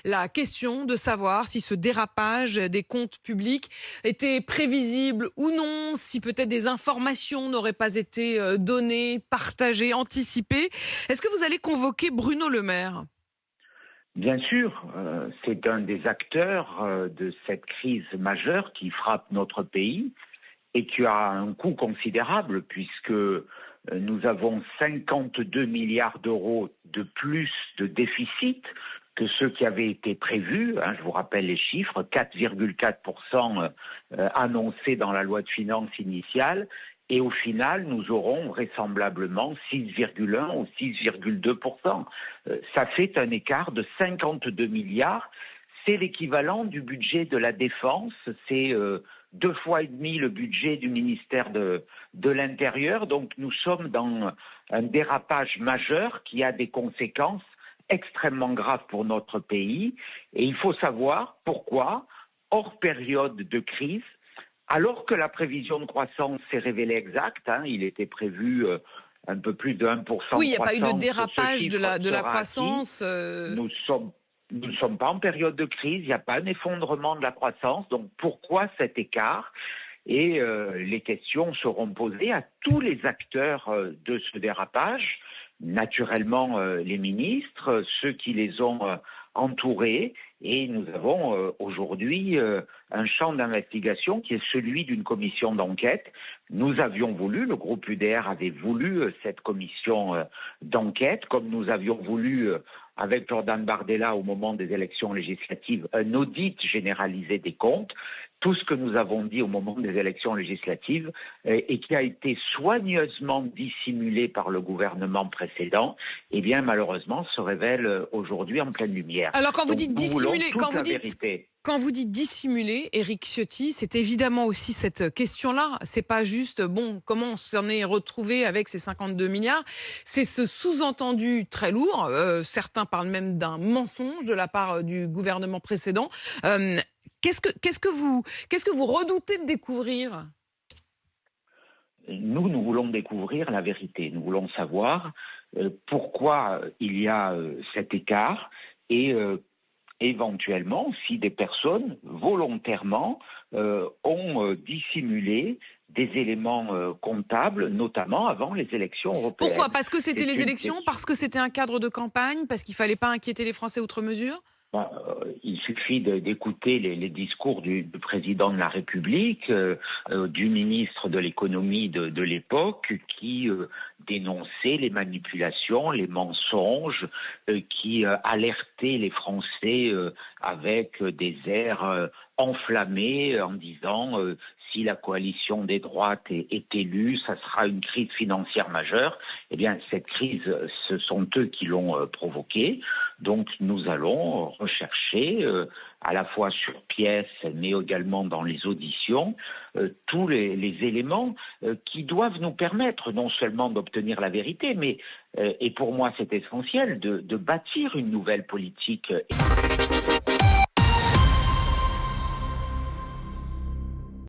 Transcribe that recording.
la question de savoir si ce dérapage des comptes publics était prévisible ou non, si peut-être des informations n'auraient pas été données, partagées, anticipées. Est-ce que vous allez convoquer Bruno Le Maire ? Bien sûr, c'est un des acteurs de cette crise majeure qui frappe notre pays et qui a un coût considérable puisque nous avons 52 milliards d'euros de plus de déficit que ceux qui avaient été prévus. Je vous rappelle les chiffres, 4,4% annoncés dans la loi de finances initiale. Et au final, nous aurons vraisemblablement 6,1 ou 6,2%. Ça fait un écart de 52 milliards. C'est l'équivalent du budget de la Défense. C'est 2,5 fois le budget du ministère de l'Intérieur. Donc nous sommes dans un dérapage majeur qui a des conséquences extrêmement graves pour notre pays. Et il faut savoir pourquoi, hors période de crise, alors que la prévision de croissance s'est révélée exacte, il était prévu un peu plus de 1% de croissance. Oui, il n'y a pas eu de dérapage de la croissance. Nous ne sommes pas en période de crise, il n'y a pas un effondrement de la croissance. Donc pourquoi cet écart ? Et les questions seront posées à tous les acteurs de ce dérapage, naturellement les ministres, ceux qui les ont entourés. Et nous avons aujourd'hui un champ d'investigation qui est celui d'une commission d'enquête. Nous avions voulu, le groupe UDR avait voulu cette commission d'enquête, comme nous avions voulu avec Jordan Bardella au moment des élections législatives, un audit généralisé des comptes. Tout ce que nous avons dit au moment des élections législatives et qui a été soigneusement dissimulé par le gouvernement précédent, eh bien malheureusement se révèle aujourd'hui en pleine lumière. Alors quand vous dites dissimuler, quand vous dites dissimuler, Éric Ciotti, c'est évidemment aussi cette question-là. C'est pas juste, comment on s'en est retrouvé avec ces 52 milliards. C'est ce sous-entendu très lourd. Certains parlent même d'un mensonge de la part du gouvernement précédent. Qu'est-ce que vous redoutez de découvrir ? Nous voulons découvrir la vérité. Nous voulons savoir pourquoi il y a cet écart et éventuellement si des personnes volontairement ont dissimulé des éléments comptables, notamment avant les élections européennes. Pourquoi ? Parce que c'était les élections ? Parce que c'était un cadre de campagne ? Parce qu'il ne fallait pas inquiéter les Français outre mesure ? Il suffit d'écouter les discours du président de la République, du ministre de l'économie de l'époque, qui dénonçait les manipulations, les mensonges, qui alertait les Français avec des airs enflammés en disant si la coalition des droites est élue, ça sera une crise financière majeure. Eh bien, cette crise, ce sont eux qui l'ont provoquée. Donc, nous allons rechercher, à la fois sur pièce, mais également dans les auditions, tous les éléments qui doivent nous permettre non seulement d'obtenir la vérité, mais, et pour moi c'est essentiel, de bâtir une nouvelle politique.